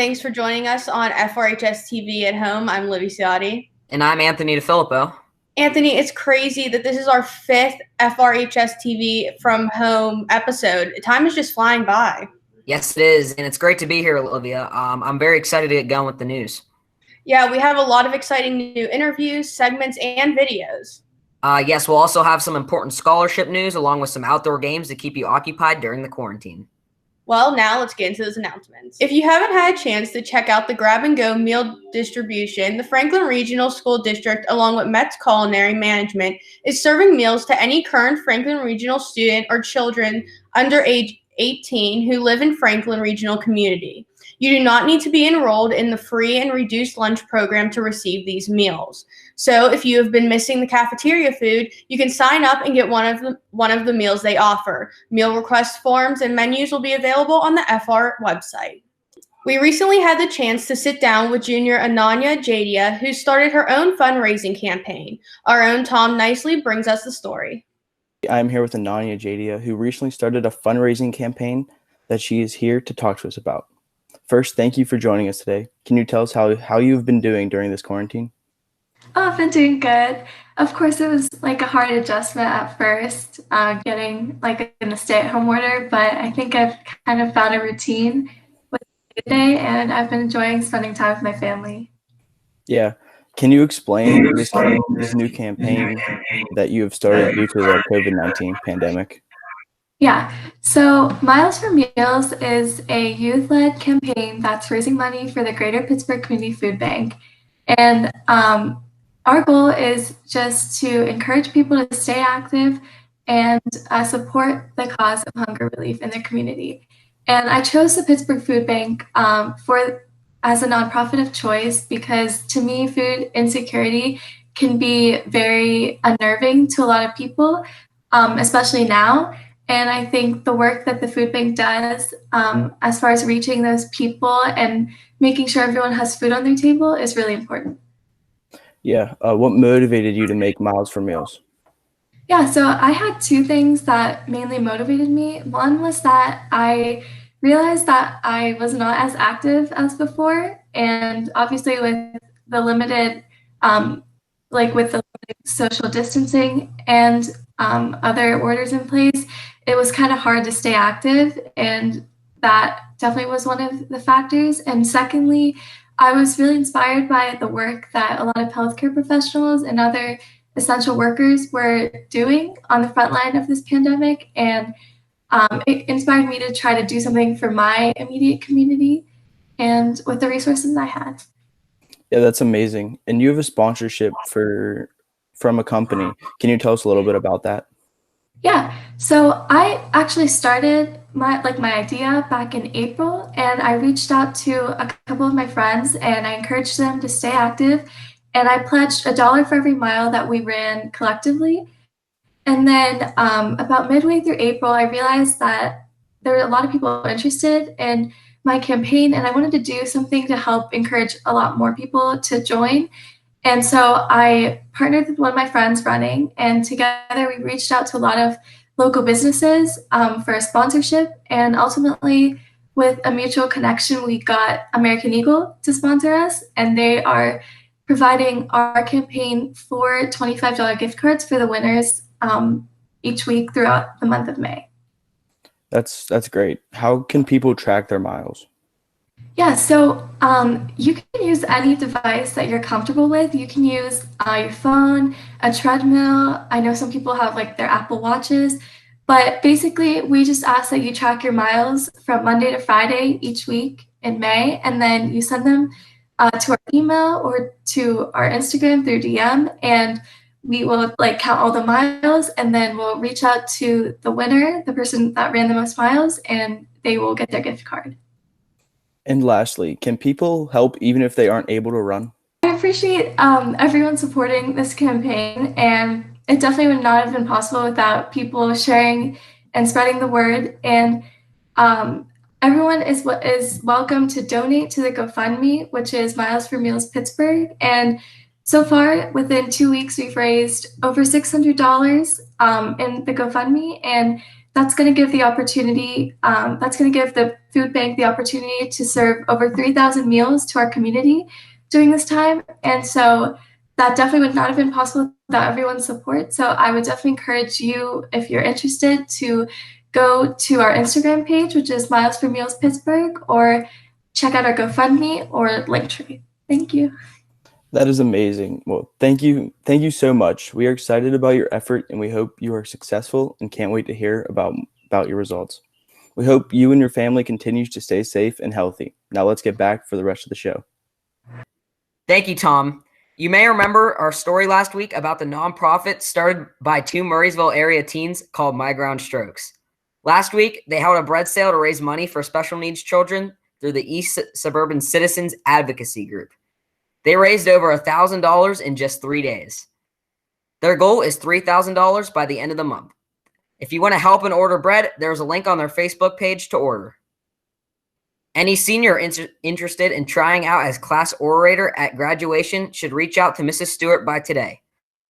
Thanks for joining us on FRHSTV at home. I'm Libby Ciotti. And I'm Anthony DeFilippo. Anthony, it's crazy that this is our 5th FRHSTV from home episode. Time is just flying by. Yes, it is, and it's great to be here, Olivia. I'm very excited to get going with the news. Yeah, we have a lot of exciting new interviews, segments, and videos. Yes, we'll also have some important scholarship news along with some outdoor games to keep you occupied during the quarantine. Well, now let's get into those announcements. If you haven't had a chance to check out the grab-and-go meal distribution, the Franklin Regional School District, along with Met's Culinary Management, is serving meals to any current Franklin Regional student or children under age 18 who live in Franklin Regional Community. You do not need to be enrolled in the free and reduced lunch program to receive these meals. So if you have been missing the cafeteria food, you can sign up and get one of the meals they offer. Meal request forms and menus will be available on the FR website. We recently had the chance to sit down with junior Ananya Jadia, who started her own fundraising campaign. Our own Tom Nicely brings us the story. I'm here with Ananya Jadia, who recently started a fundraising campaign that she is here to talk to us about. First, thank you for joining us today. Can you tell us how you've been doing during this quarantine? Oh, I've been doing good. Of course, it was like a hard adjustment at first, getting like in a stay-at-home order, but I think I've kind of found a routine with the day, and I've been enjoying spending time with my family. Yeah. Can you explain this new campaign that you have started due to the COVID-19 pandemic? Yeah, so Miles for Meals is a youth-led campaign that's raising money for the Greater Pittsburgh Community Food Bank. And our goal is just to encourage people to stay active and support the cause of hunger relief in their community. And I chose the Pittsburgh Food Bank as a nonprofit of choice because to me, food insecurity can be very unnerving to a lot of people, especially now. And I think the work that the food bank does as far as reaching those people and making sure everyone has food on their table is really important. Yeah. What motivated you to make Miles for Meals? Yeah, so I had two things that mainly motivated me. One was that I realized that I was not as active as before. And obviously with the limited, with the social distancing and other orders in place, it was kind of hard to stay active, and that definitely was one of the factors. And secondly, I was really inspired by the work that a lot of healthcare professionals and other essential workers were doing on the front line of this pandemic, and it inspired me to try to do something for my immediate community and with the resources I had. Yeah, that's amazing. And you have a sponsorship from a company. Can you tell us a little bit about that? Yeah, so I actually started my idea back in April, and I reached out to a couple of my friends and I encouraged them to stay active, and I pledged $1 for every mile that we ran collectively. And then about midway through April, I realized that there were a lot of people interested in my campaign, and I wanted to do something to help encourage a lot more people to join. And so I partnered with one of my friends running, and together we reached out to a lot of local businesses for a sponsorship. And ultimately, with a mutual connection, we got American Eagle to sponsor us, and they are providing our campaign for $25 gift cards for the winners each week throughout the month of May. That's great. How can people track their miles? Yeah, so you can use any device that you're comfortable with. You can use your phone, a treadmill. I know some people have like their Apple Watches, but basically we just ask that you track your miles from Monday to Friday each week in May, and then you send them to our email or to our Instagram through DM, and we will count all the miles, and then we'll reach out to the winner, the person that ran the most miles, and they will get their gift card. And lastly, can people help even if they aren't able to run? I appreciate everyone supporting this campaign, and it definitely would not have been possible without people sharing and spreading the word. And everyone is welcome to donate to the GoFundMe, which is Miles for Meals Pittsburgh. And so far, within 2 weeks, we've raised over $600 in the GoFundMe, and that's going to give the opportunity, that's going to give the food bank the opportunity to serve over 3,000 meals to our community during this time. And so that definitely would not have been possible without everyone's support. So I would definitely encourage you, if you're interested, to go to our Instagram page, which is Miles for Meals Pittsburgh, or check out our GoFundMe or Linktree. Thank you. That is amazing. Well, thank you. Thank you so much. We are excited about your effort and we hope you are successful and can't wait to hear about your results. We hope you and your family continues to stay safe and healthy. Now let's get back for the rest of the show. Thank you, Tom. You may remember our story last week about the nonprofit started by 2 Murrysville area teens called My Ground Strokes. Last week, they held a bread sale to raise money for special needs children through the East Suburban Citizens Advocacy Group. They raised over $1,000 in just 3 days. Their goal is $3,000 by the end of the month. If you want to help and order bread, there's a link on their Facebook page to order. Any senior interested in trying out as class orator at graduation should reach out to Mrs. Stewart by today.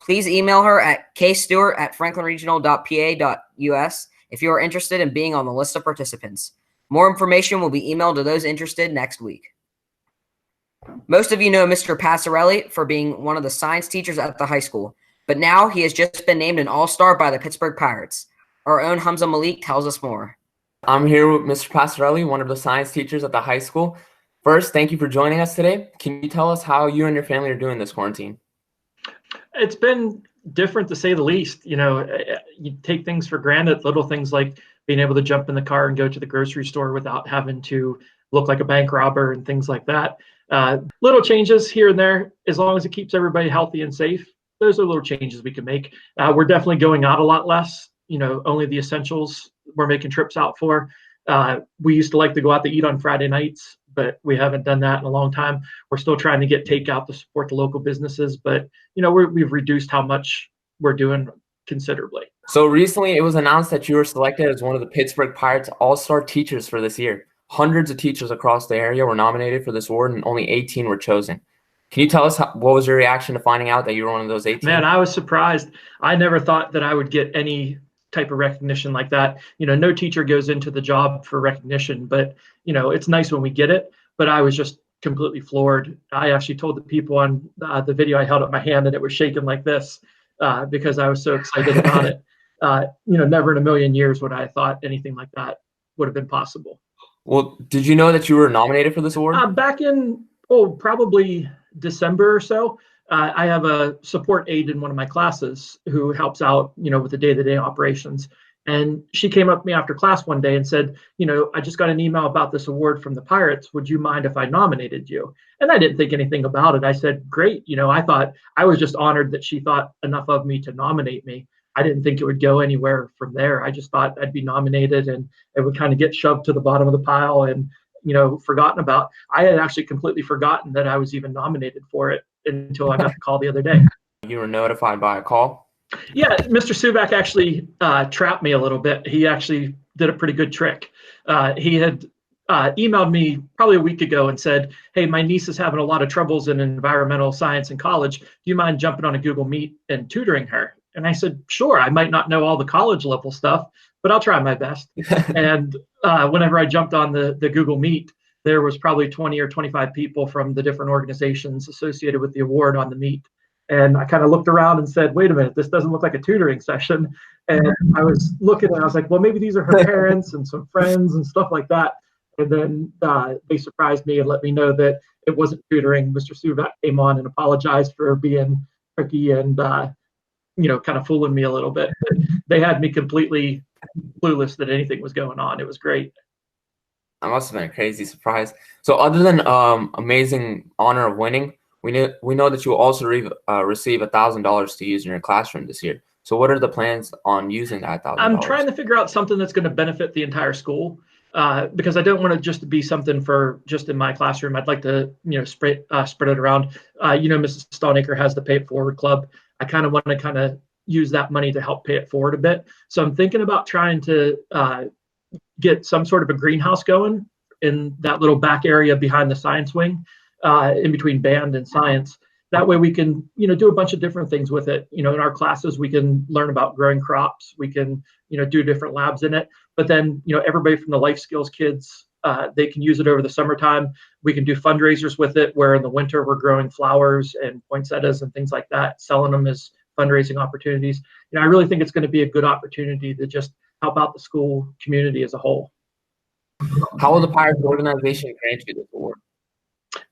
Please email her at kstewart@franklinregional.pa.us if you are interested in being on the list of participants. More information will be emailed to those interested next week. Most of you know Mr. Passarelli for being one of the science teachers at the high school, but now he has just been named an all-star by the Pittsburgh Pirates. Our own Hamza Malik tells us more. I'm here with Mr. Passarelli, one of the science teachers at the high school. First, thank you for joining us today. Can you tell us how you and your family are doing this quarantine? It's been different, to say the least. You know, you take things for granted, little things like being able to jump in the car and go to the grocery store without having to look like a bank robber and things like that. Little changes here and there, as long as it keeps everybody healthy and safe. Those are little changes we can make. We're definitely going out a lot less. You know, only the essentials we're making trips out for. We used to like to go out to eat on Friday nights, but we haven't done that in a long time. We're still trying to get takeout to support the local businesses, but you know, we've reduced how much we're doing considerably. So recently it was announced that you were selected as one of the Pittsburgh Pirates all-star teachers for this year. Hundreds of teachers across the area were nominated for this award and only 18 were chosen. Can you tell us what was your reaction to finding out that you were one of those 18? Man, I was surprised. I never thought that I would get any type of recognition like that. You know, no teacher goes into the job for recognition, but you know, it's nice when we get it. But I was just completely floored. I actually told the people on the video, I held up my hand and it was shaking like this because I was so excited about it. You know, never in a million years would I have thought anything like that would have been possible. Well, did you know that you were nominated for this award? Back in, probably December or so. I have a support aide in one of my classes who helps out, you know, with the day-to-day operations. And she came up to me after class one day and said, you know, I just got an email about this award from the Pirates. Would you mind if I nominated you? And I didn't think anything about it. I said, great. You know, I thought I was just honored that she thought enough of me to nominate me. I didn't think it would go anywhere from there. I just thought I'd be nominated and it would kind of get shoved to the bottom of the pile and, you know, forgotten about. I had actually completely forgotten that I was even nominated for it until I got the call the other day. You were notified by a call? Yeah, Mr. Subak actually trapped me a little bit. He actually did a pretty good trick. He had emailed me probably a week ago and said, hey, my niece is having a lot of troubles in environmental science in college. Do you mind jumping on a Google Meet and tutoring her? And I said, sure, I might not know all the college level stuff, but I'll try my best. And whenever I jumped on the Google Meet, there was probably 20 or 25 people from the different organizations associated with the award on the Meet. And I kind of looked around and said, wait a minute, this doesn't look like a tutoring session. And I was looking and I was like, well, maybe these are her parents and some friends and stuff like that. And then they surprised me and let me know that it wasn't tutoring. Mr. Subak came on and apologized for being tricky and, you know, kind of fooling me a little bit. But they had me completely clueless that anything was going on. It was great. That must have been a crazy surprise. So other than amazing honor of winning, we know that you will also receive $1,000 to use in your classroom this year. So what are the plans on using that $1,000? I'm trying to figure out something that's going to benefit the entire school because I don't want it just to be something for just in my classroom. I'd like to, you know, spread it around. You know, Mrs. Stoneacre has the Pay It Forward Club. I kind of want to kind of use that money to help pay it forward a bit. So I'm thinking about trying to get some sort of a greenhouse going in that little back area behind the science wing, in between band and science. that way we can, do a bunch of different things with it. In our classes, we can learn about growing crops. We can, do different labs in it. But then, everybody from the life skills kids, they can use it over the summertime. We can do fundraisers with it, where in the winter we're growing flowers and poinsettias and things like that, selling them as fundraising opportunities. I really think it's going to be a good opportunity to just help out the school community as a whole. How will the Pirates organization grant you this award?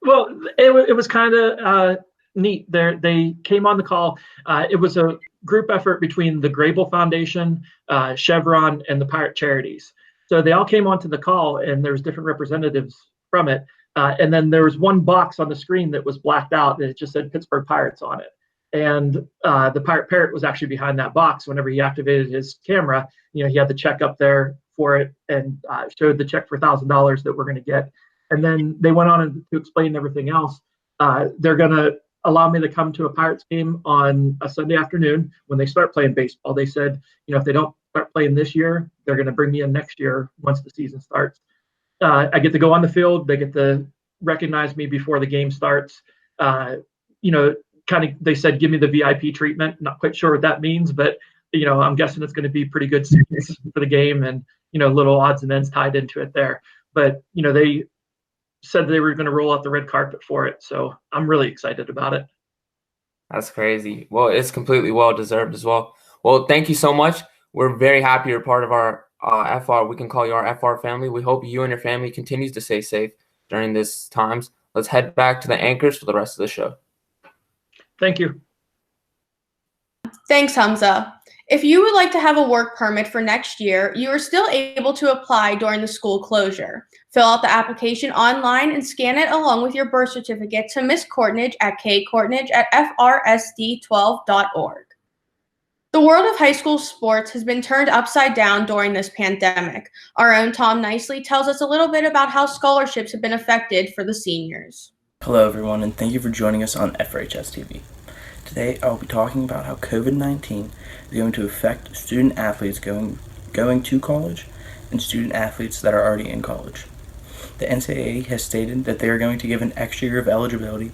Well, it was kind of neat. They came on the call. It was a group effort between the Grable Foundation, Chevron, and the Pirate Charities. So they all came onto the call, and there's different representatives from it. And then there was one box on the screen that was blacked out, and it just said Pittsburgh Pirates on it. And the Pirate Parrot was actually behind that box. Whenever he activated his camera, he had the check up there for it, and showed the check for $1,000 that we're going to get. And then they went on to explain everything else. They're going to allow me to come to a Pirates game on a Sunday afternoon when they start playing baseball. They said, if they don't start playing this year, they're going to bring me in next year once the season starts. I get to go on the field. They get to recognize me before the game starts. They said, give me the VIP treatment. Not quite sure what that means, but, I'm guessing it's going to be pretty good seats for the game and, little odds and ends tied into it there. But, they said they were going to roll out the red carpet for it. So I'm really excited about it. That's crazy. Well, it's completely well-deserved as well. Well, thank you so much. We're very happy you're part of our FR. We can call you our FR family. We hope you and your family continues to stay safe during these times. Let's head back to the anchors for the rest of the show. Thank you. Thanks, Hamza. If you would like to have a work permit for next year, you are still able to apply during the school closure. Fill out the application online and scan it along with your birth certificate to Miss Courtnage at kcourtnage@FRSD12.org. The world of high school sports has been turned upside down during this pandemic. Our own Tom Nicely tells us a little bit about how scholarships have been affected for the seniors. Hello, everyone, and thank you for joining us on FRHSTV. Today, I'll be talking about how COVID-19 is going to affect student athletes going to college and student athletes that are already in college. The NCAA has stated that they are going to give an extra year of eligibility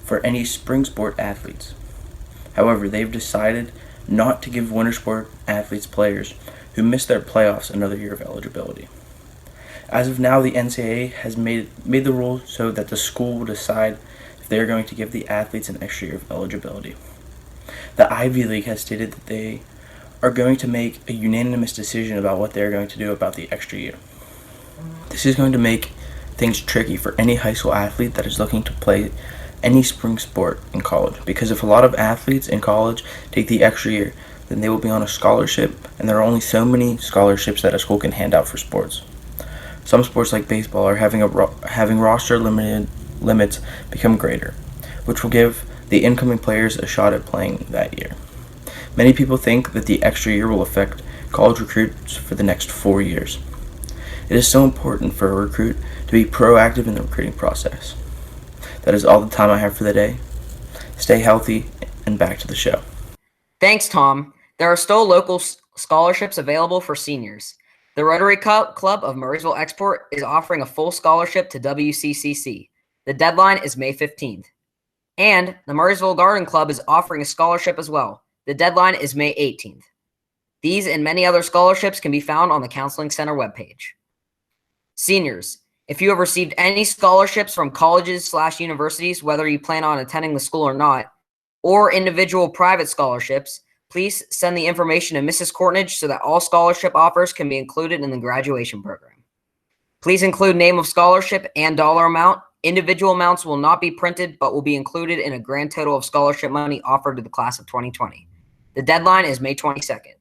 for any spring sport athletes. However, they've decided not to give winter sport athletes players who missed their playoffs another year of eligibility. As of now, the NCAA has made the rule so that the school will decide if they are going to give the athletes an extra year of eligibility. The Ivy League has stated that they are going to make a unanimous decision about what they are going to do about the extra year. This is going to make things tricky for any high school athlete that is looking to play any spring sport in college, because if a lot of athletes in college take the extra year, then they will be on a scholarship, and there are only so many scholarships that a school can hand out for sports. Some sports like baseball are having roster limits become greater, which will give the incoming players a shot at playing that year. Many people think that the extra year will affect college recruits for the next 4 years. It is so important for a recruit to be proactive in the recruiting process. That is all the time I have for the day. Stay healthy, and back to the show. Thanks, Tom. There are still local scholarships available for seniors. The Rotary Club of Murrysville Export is offering a full scholarship to WCCC. The deadline is May 15th. And the Murrysville Garden Club is offering a scholarship as well. The deadline is May 18th. These and many other scholarships can be found on the Counseling Center webpage. Seniors, if you have received any scholarships from colleges/universities, whether you plan on attending the school or not, or individual private scholarships, please send the information to Mrs. Courtnage so that all scholarship offers can be included in the graduation program. Please include name of scholarship and dollar amount. Individual amounts will not be printed, but will be included in a grand total of scholarship money offered to the class of 2020. The deadline is May 22nd.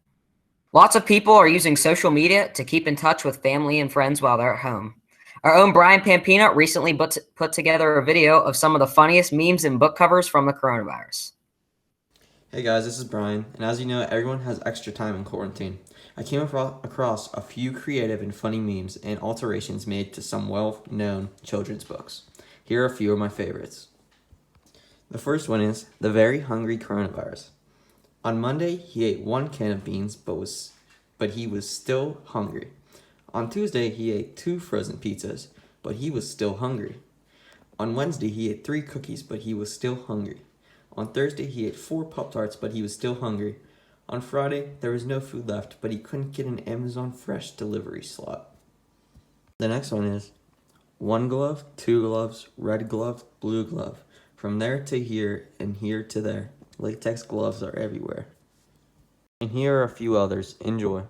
Lots of people are using social media to keep in touch with family and friends while they're at home. Our own Brian Pampina recently put together a video of some of the funniest memes and book covers from the coronavirus. Hey guys, this is Brian, and as you know, everyone has extra time in quarantine. I came across a few creative and funny memes and alterations made to some well-known children's books. Here are a few of my favorites. The first one is The Very Hungry Coronavirus. On Monday, he ate 1 can of beans, but he was still hungry. On Tuesday, he ate 2 frozen pizzas, but he was still hungry. On Wednesday, he ate 3 cookies, but he was still hungry. On Thursday, he ate 4 Pop-Tarts, but he was still hungry. On Friday, there was no food left, but he couldn't get an Amazon Fresh delivery slot. The next one is 1 glove, 2 gloves, red glove, blue glove. From there to here and here to there. Latex gloves are everywhere. And here are a few others. Enjoy.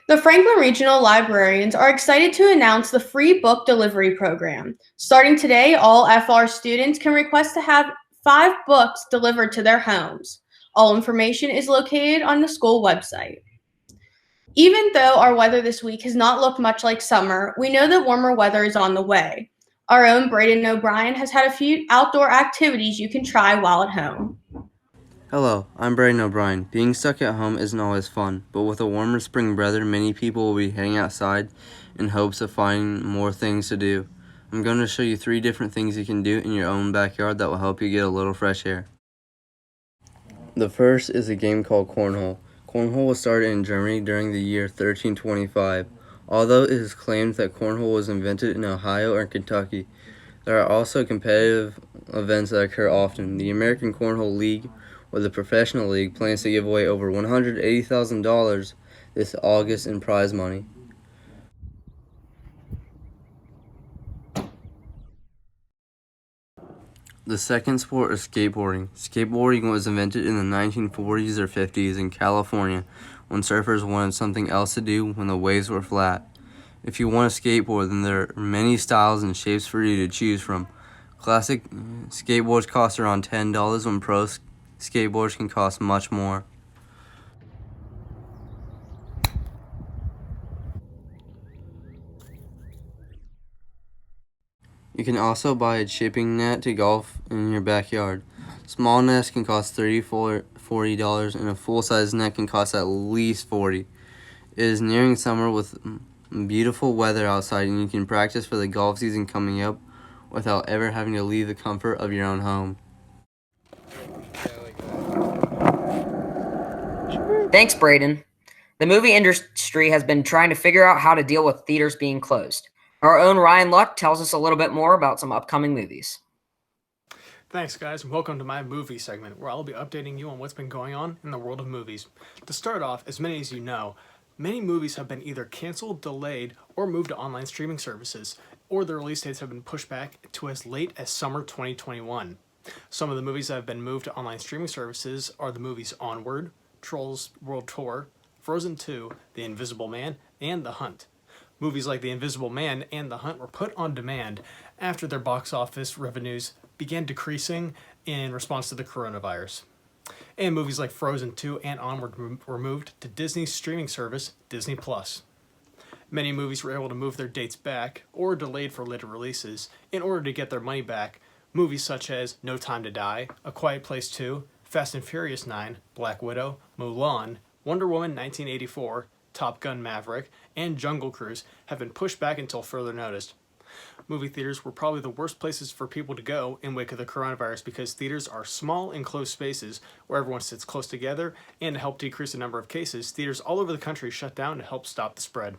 The Franklin Regional Librarians are excited to announce the free book delivery program. Starting today, all FR students can request to have 5 books delivered to their homes. All information is located on the school website. Even though our weather this week has not looked much like summer, we know that warmer weather is on the way. Our own Braden O'Brien has had a few outdoor activities you can try while at home. Hello, I'm Braden O'Brien. Being stuck at home isn't always fun, but with a warmer spring weather, many people will be heading outside in hopes of finding more things to do. I'm going to show you 3 different things you can do in your own backyard that will help you get a little fresh air. The first is a game called Cornhole. Cornhole was started in Germany during the year 1325. Although it is claimed that cornhole was invented in Ohio or Kentucky, there are also competitive events that occur often. The American Cornhole League, or the Professional League, plans to give away over $180,000 this August in prize money. The second sport is skateboarding. Skateboarding was invented in the 1940s or 50s in California when surfers wanted something else to do when the waves were flat. If you want a skateboard, then there are many styles and shapes for you to choose from. Classic skateboards cost around $10 when pro skateboards can cost much more. You can also buy a chipping net to golf in your backyard. Small nets can cost $40 and a full-size net can cost at least $40. It is nearing summer with beautiful weather outside, and you can practice for the golf season coming up without ever having to leave the comfort of your own home. Thanks, Braden. The movie industry has been trying to figure out how to deal with theaters being closed. Our own Ryan Luck tells us a little bit more about some upcoming movies. Thanks, guys, and welcome to my movie segment, where I'll be updating you on what's been going on in the world of movies. To start off, as many as you know, many movies have been either canceled, delayed, or moved to online streaming services, or their release dates have been pushed back to as late as summer 2021. Some of the movies that have been moved to online streaming services are the movies Onward, Trolls World Tour, Frozen 2, The Invisible Man, and The Hunt. Movies like The Invisible Man and The Hunt were put on demand after their box office revenues began decreasing in response to the coronavirus. And movies like Frozen 2 and Onward were moved to Disney's streaming service, Disney+. Many movies were able to move their dates back or delayed for later releases in order to get their money back. Movies such as No Time to Die, A Quiet Place 2, Fast and Furious 9, Black Widow, Mulan, Wonder Woman 1984, Top Gun Maverick, and Jungle Cruise have been pushed back until further notice. Movie theaters were probably the worst places for people to go in wake of the coronavirus because theaters are small enclosed spaces where everyone sits close together, and to help decrease the number of cases, theaters all over the country shut down to help stop the spread.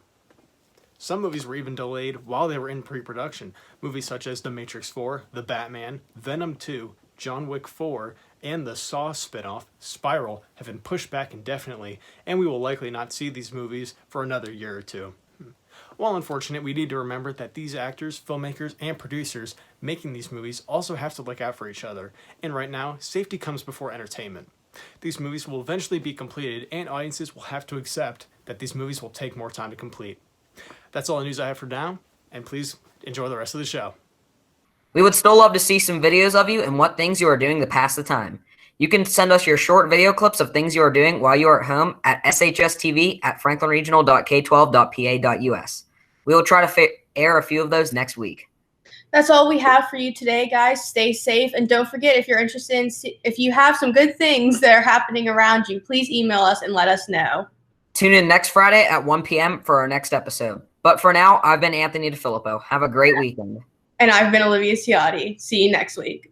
Some movies were even delayed while they were in pre-production. Movies such as The Matrix 4, The Batman, Venom 2, John Wick 4, and the Saw spin-off, Spiral, have been pushed back indefinitely, and we will likely not see these movies for another year or two. While unfortunate, we need to remember that these actors, filmmakers, and producers making these movies also have to look out for each other, and right now, safety comes before entertainment. These movies will eventually be completed, and audiences will have to accept that these movies will take more time to complete. That's all the news I have for now, and please enjoy the rest of the show. We would still love to see some videos of you and what things you are doing to pass the time. You can send us your short video clips of things you are doing while you are at home at shstv@franklinregional.k12.pa.us. We will try to air a few of those next week. That's all we have for you today, guys. Stay safe, and don't forget, if you're interested in, if you have some good things that are happening around you, please email us and let us know. Tune in next Friday at 1 p.m. for our next episode. But for now, I've been Anthony DeFilippo. Have a great weekend. And I've been Olivia Ciotti. See you next week.